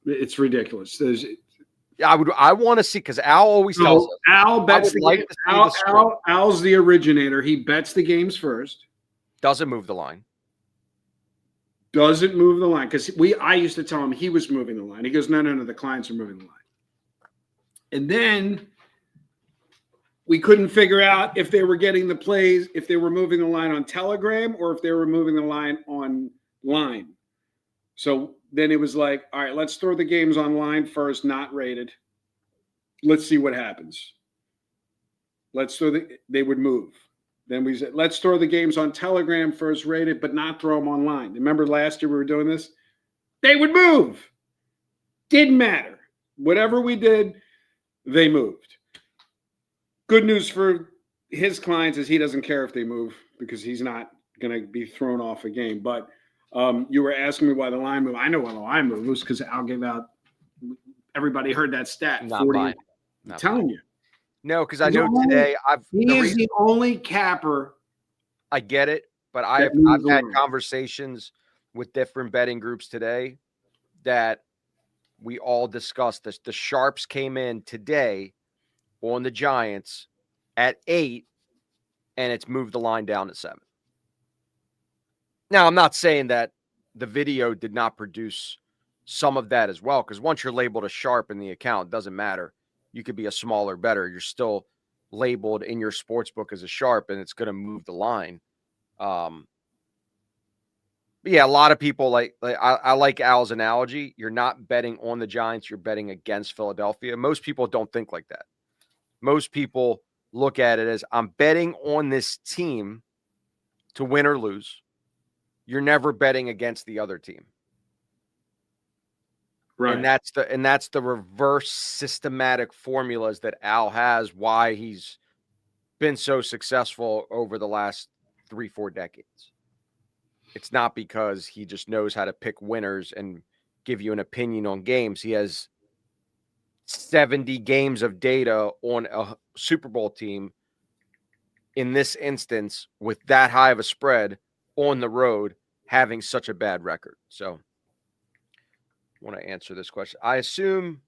It's ridiculous.
I want to see, because Al always tells us.
Al bets the game. Al's the originator. He bets the games first.
Doesn't move the line.
Doesn't move the line. Because I used to tell him he was moving the line. He goes, no, the clients are moving the line. And then we couldn't figure out if they were getting the plays, if they were moving the line on Telegram or if they were moving the line online. So then it was like, all right, let's throw the games online first, not rated. Let's see what happens. They would move. Then we said, let's throw the games on Telegram first, rated, but not throw them online. Remember last year we were doing this? They would move. Didn't matter. Whatever we did, they moved. Good news for his clients is he doesn't care if they move because he's not going to be thrown off a game. But you were asking me why the line moved. I know why the line moved. It was because Al gave out. Everybody heard that stat.
Not 40. Mine.
I'm telling you.
No, because I know today
he is the only capper.
I get it, but I've had conversations with different betting groups today that we all discussed this. The sharps came in today on the Giants at 8, and it's moved the line down to 7. Now, I'm not saying that the video did not produce some of that as well, because once you're labeled a sharp in the account, it doesn't matter. You could be a smaller better. You're still labeled in your sports book as a sharp, and it's going to move the line. But yeah, a lot of people I like Al's analogy. You're not betting on the Giants. You're betting against Philadelphia. Most people don't think like that. Most people look at it as, I'm betting on this team to win or lose. You're never betting against the other team.
Right.
And that's the reverse systematic formulas that Al has, why he's been so successful over the last 3-4 decades. It's not because he just knows how to pick winners and give you an opinion on games. He has 70 games of data on a Super Bowl team, in this instance, with that high of a spread on the road, having such a bad record. So I want to answer this question. I assume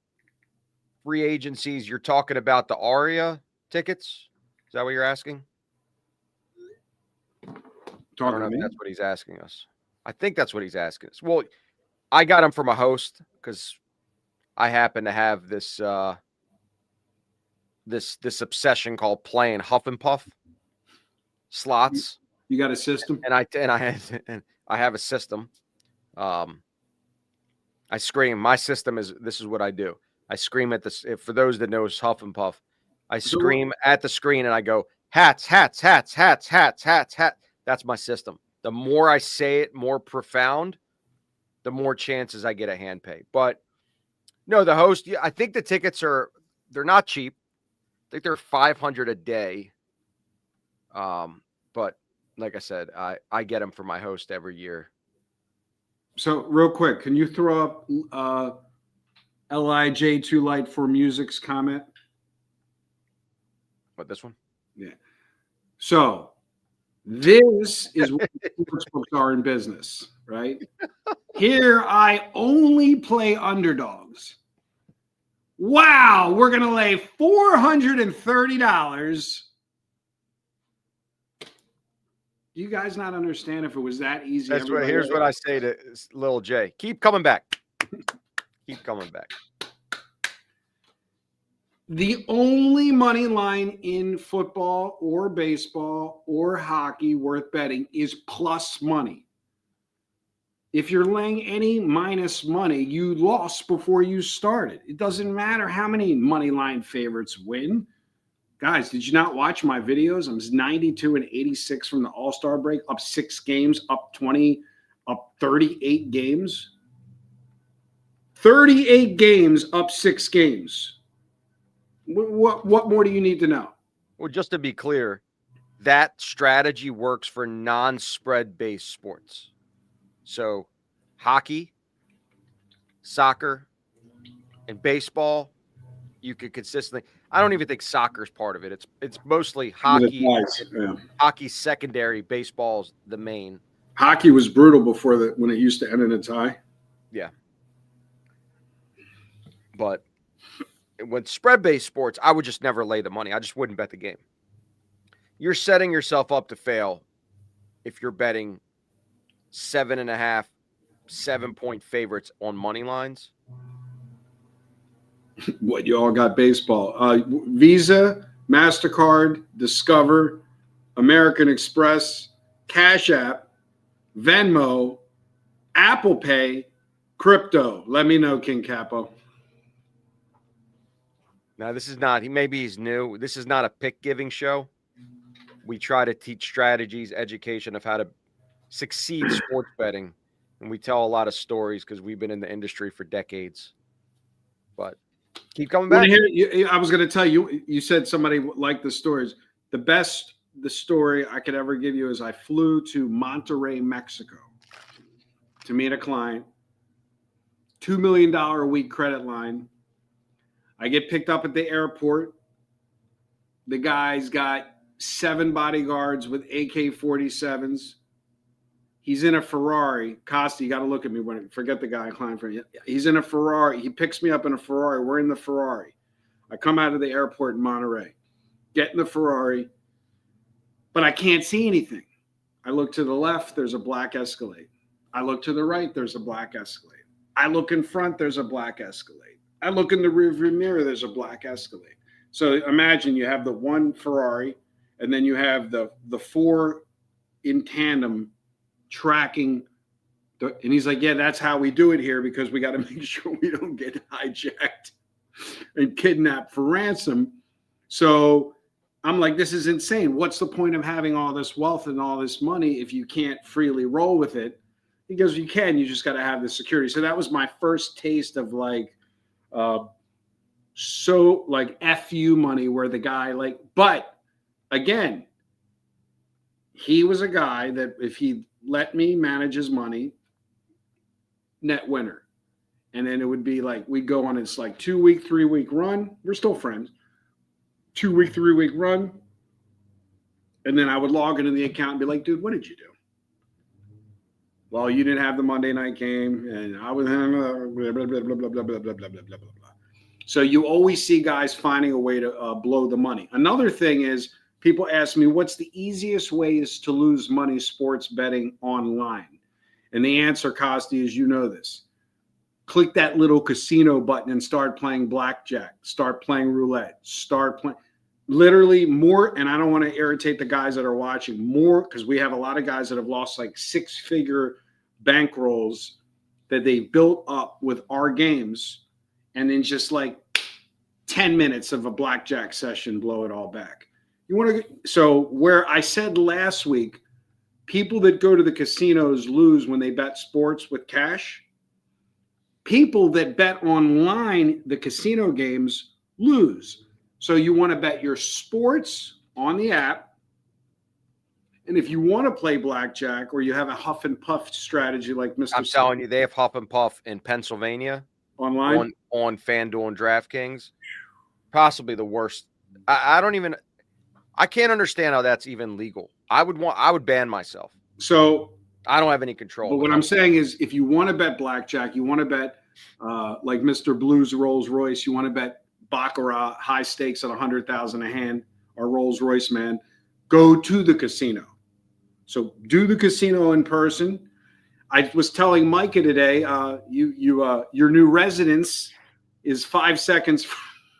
free agencies, you're talking about the Aria tickets. Is that what you're asking? I don't know if that's what he's asking us. I think that's what he's asking us. Well, I got him from a host because I happen to have this this obsession called playing Huff and Puff slots.
You got a system?
And I have a system. I scream. My system is, this is what I do. I scream at this. For those that know Huff and Puff, I scream at the screen and I go, hats, hats, hats, hats, hats, hats, hat. That's my system. The more I say it more profound, the more chances I get a hand pay. But no, the host, I think the tickets they're not cheap. I think they're $500 a day. But like I said, I get them for my host every year.
So real quick, can you throw up LIJ2 Light for Music's comment?
What, this one?
Yeah. So this is what sports books are in business, right? Here I only play underdogs. Wow, we're going to lay $430. Do you guys not understand if it was that easy?
Here's what I say to Lil J. Keep coming back. Keep coming back.
The only money line in football or baseball or hockey worth betting is plus money. If you're laying any minus money, you lost before you started. It doesn't matter how many money line favorites win. Guys, did you not watch my videos? I was 92 and 86 from the All-Star break, up 6 games, up 20, up 38 games. 38 games, up 6 games. What more do you need to know?
Well, just to be clear, that strategy works for non-spread based sports. So hockey, soccer, and baseball, you could consistently. I don't even think soccer is part of it. It's mostly hockey.
Yeah.
Hockey's secondary, baseball's the main.
Hockey was brutal before when it used to end in a tie.
Yeah. But with spread-based sports, I would just never lay the money. I just wouldn't bet the game. You're setting yourself up to fail if you're betting 7.5, 7-point favorites on money lines.
What, you all got baseball? Visa, MasterCard, Discover, American Express, Cash App, Venmo, Apple Pay, crypto. Let me know, King Capo.
Now, this is not, maybe he's new. This is not a pick giving show. We try to teach strategies, education of how to succeed sports betting. And we tell a lot of stories because we've been in the industry for decades. But keep coming back.
I was going to tell you, you said somebody liked the stories. The story I could ever give you is I flew to Monterrey, Mexico to meet a client, $2 million a week credit line. I get picked up at the airport. The guy's got 7 bodyguards with AK-47s. He's in a Ferrari. Kosty, you got to look at me forget the guy client for you. He's in a Ferrari. He picks me up in a Ferrari. We're in the Ferrari. I come out of the airport in Monterey, get in the Ferrari, but I can't see anything. I look to the left, there's a black Escalade. I look to the right, there's a black Escalade. I look in front, there's a black Escalade. I look in the rearview mirror, there's a black Escalade. So imagine you have the one Ferrari, and then you have the 4 in tandem tracking. And he's like, yeah, that's how we do it here because we got to make sure we don't get hijacked and kidnapped for ransom. So I'm like, this is insane. What's the point of having all this wealth and all this money if you can't freely roll with it? He goes, you can, you just got to have the security. So that was my first taste of like, so like FU money where the guy like, but again, he was a guy that if he let me manage his money, net winner. And then it would be like, we'd go on this like 2-week, 3-week run. We're still friends. 2-week, 3-week run. And then I would log into the account and be like, dude, what did you do? Well, you didn't have the Monday night game, and I was blah, blah, blah, blah, blah, blah, blah, blah, blah, blah, blah, blah. So you always see guys finding a way to blow the money. Another thing is people ask me, what's the easiest ways to lose money sports betting online? And the answer, Kosty, is you know this. Click that little casino button and start playing blackjack. Start playing roulette. Start playing. Literally more, and I don't want to irritate the guys that are watching, more because we have a lot of guys that have lost like 6-figure bankrolls that they built up with our games, and then just like 10 minutes of a blackjack session blow it all back. You want to, so where I said last week, people that go to the casinos lose when they bet sports with cash. People that bet online, the casino games, lose. So you want to bet your sports on the app. And if you want to play blackjack or you have a huff and puff strategy like Mr.
I'm telling you, they have huff and puff in Pennsylvania
online
on FanDuel and DraftKings. Possibly the worst. I can't understand how that's even legal. I would ban myself.
So
I don't have any control.
But what I'm saying is if you want to bet blackjack, you want to bet like Mr. Blues Rolls Royce, you want to bet Baccarat, high stakes at 100,000 a hand, or Rolls Royce, man, go to the casino. So do the casino in person. I was telling Micah today, your new residence is 5 seconds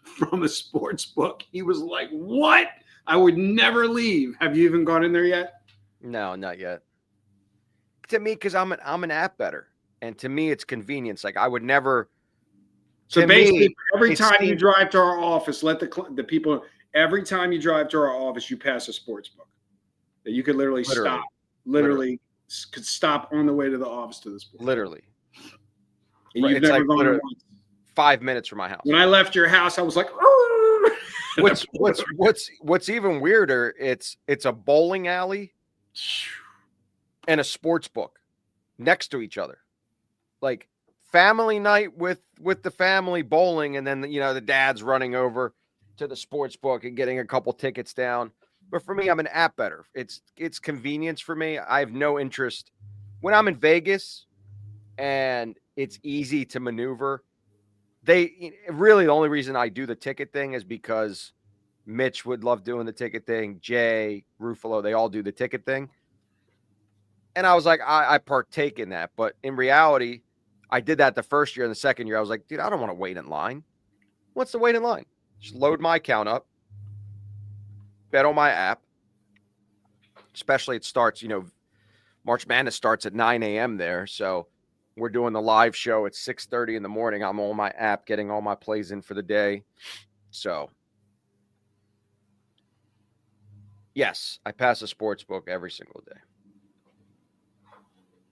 from a sports book. He was like, what? I would never leave. Have you even gone in there yet?
No, not yet. to me, because I'm an app better, and to me, it's convenience. Like I would never.
So
To
basically,
me,
every
it
time you
seems
drive to our office, let the people. Every time you drive to our office, you pass a sports book that you could literally stop. Literally could stop on the way to the office to the sports.
Literally,
And
right.
you've
It's
never
like
gone once.
5 minutes from my house.
When I left your house, I was like,
what's even weirder? It's a bowling alley and a sports book next to each other, like family night with the family bowling, and then the dad's running over to the sports book and getting a couple tickets down. But for me, I'm an app better. It's convenience for me. I have no interest when I'm in Vegas and it's easy to maneuver. They really, the only reason I do the ticket thing is because Mitch would love doing the ticket thing. Jay, Ruffalo, they all do the ticket thing. And I was like, I partake in that. But in reality, I did that the first year. And the second year, I was like, dude, I don't want to wait in line. What's the wait in line? Just load my account up, bet on my app. Especially it starts, March Madness starts at 9 a.m. there. So we're doing the live show at 6:30 in the morning. I'm on my app getting all my plays in for the day. So, yes, I pass a sports book every single day.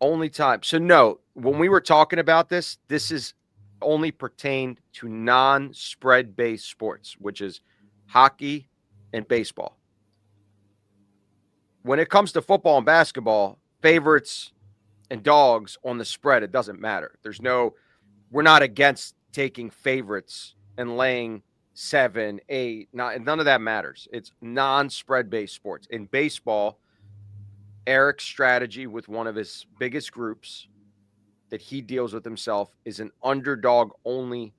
Only time. So, no, when we were talking about this is only pertained to non-spread based sports, which is hockey and baseball. When it comes to football and basketball, favorites and dogs on the spread, it doesn't matter. We're not against taking favorites and laying 7, 8, 9. None of that matters. It's non-spread based sports. In baseball, Eric's strategy with one of his biggest groups that he deals with himself is an underdog only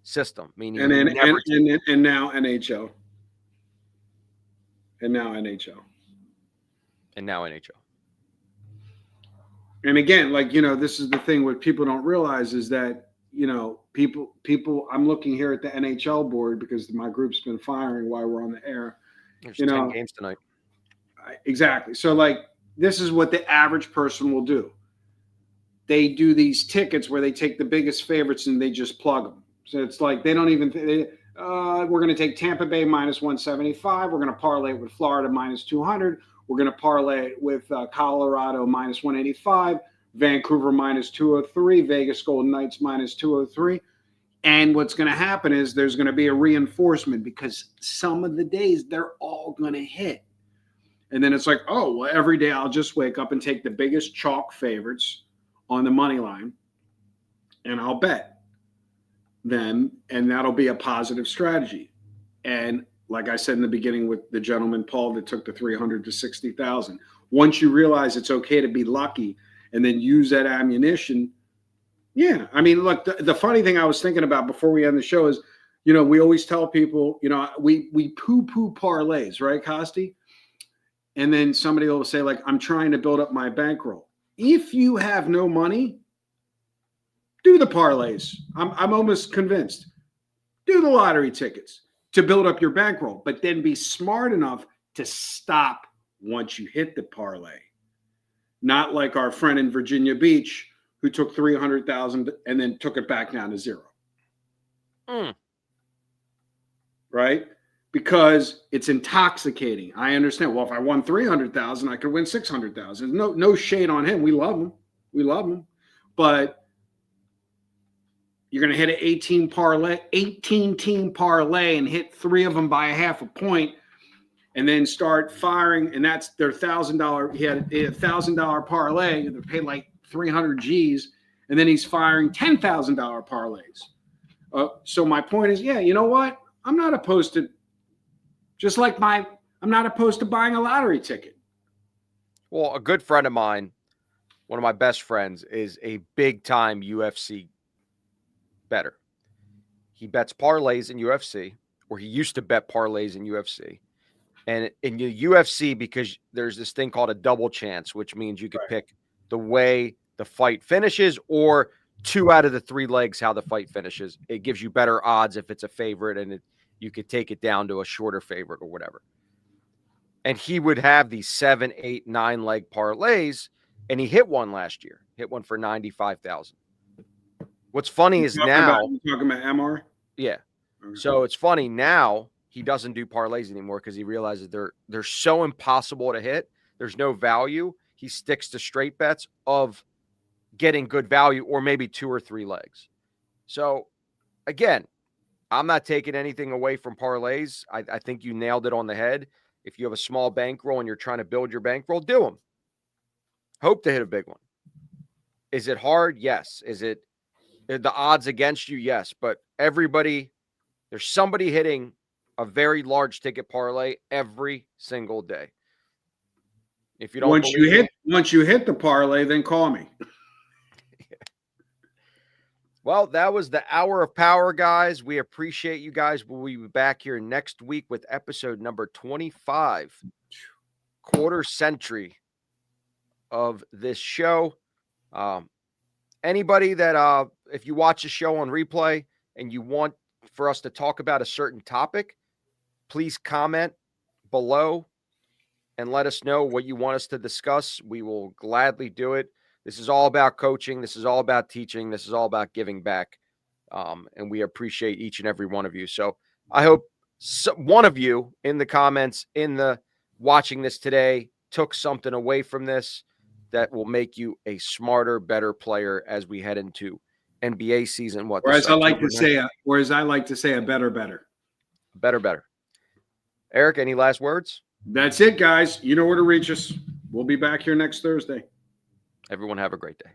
system, meaning
and now NHL. And now NHL. And again, this is the thing what people don't realize is that, people, I'm looking here at the NHL board because my group's been firing while we're on the air.
There's 10 games tonight.
Exactly. So this is what the average person will do. They do these tickets where they take the biggest favorites and they just plug them. So it's like they don't even we're going to take Tampa Bay minus 175. We're going to parlay it with Florida minus 200. We're going to parlay it with Colorado minus 185, Vancouver minus 203, Vegas Golden Knights minus 203. And what's going to happen is there's going to be a reinforcement because some of the days they're all going to hit. And then it's like, oh, well, every day I'll just wake up and take the biggest chalk favorites on the money line and I'll bet them, and that'll be a positive strategy. And like I said in the beginning with the gentleman, Paul, that took the 300 to 60,000. Once you realize it's okay to be lucky and then use that ammunition. Yeah. I mean, look, the funny thing I was thinking about before we end the show is, we always tell people, we poo-poo parlays, right, Kosty? And then somebody will say, I'm trying to build up my bankroll. If you have no money, do the parlays. I'm almost convinced. Do the lottery tickets to build up your bankroll, but then be smart enough to stop once you hit the parlay. Not like our friend in Virginia Beach who took 300,000 and then took it back down to zero. Right? Because it's intoxicating. I understand. Well, if I won 300,000, I could win 600,000. No shade on him. We love him. But you're going to hit an 18-team parlay and hit 3 of them by a half a point and then start firing. And that's their $1,000. He had a $1,000 parlay. They paid like 300 G's. And then he's firing $10,000 parlays. So my point is, yeah, you know what? I'm not opposed to I'm not opposed to buying a lottery ticket.
Well, a good friend of mine, one of my best friends, is a big-time UFC bettor. He bets parlays in UFC, or he used to bet parlays in UFC. And in the UFC, because there's this thing called a double chance, which means you could pick the way the fight finishes or 2 out of the 3 legs how the fight finishes. It gives you better odds if it's a favorite, and you could take it down to a shorter favorite or whatever. And he would have these 7, 8, 9 leg parlays, And he hit one last year, hit one for 95,000. What's funny is now
you're talking about MR.
Yeah.
Okay.
So it's funny now he doesn't do parlays anymore because he realizes they're so impossible to hit. There's no value. He sticks to straight bets of getting good value or maybe 2 or 3 legs. So again, I'm not taking anything away from parlays. I think you nailed it on the head. If you have a small bankroll and you're trying to build your bankroll, do them. Hope to hit a big one. Is it hard? Yes. Is it the odds against you? Yes. But there's somebody hitting a very large ticket parlay every single day. If you don't
once you hit the parlay, then call me.
Well, that was the Hour of Power, guys. We appreciate you guys. We'll be back here next week with episode number 25, quarter century of this show. Anybody that, if you watch the show on replay and you want for us to talk about a certain topic, please comment below and let us know what you want us to discuss. We will gladly do it. This is all about coaching. This is all about teaching. This is all about giving back. And we appreciate each and every one of you. So I hope one of you in the comments, watching this today, took something away from this that will make you a smarter, better player as we head into NBA season.
Whereas I like to say, a better.
Eric, any last words?
That's it, guys. You know where to reach us. We'll be back here next Thursday.
Everyone have a great day.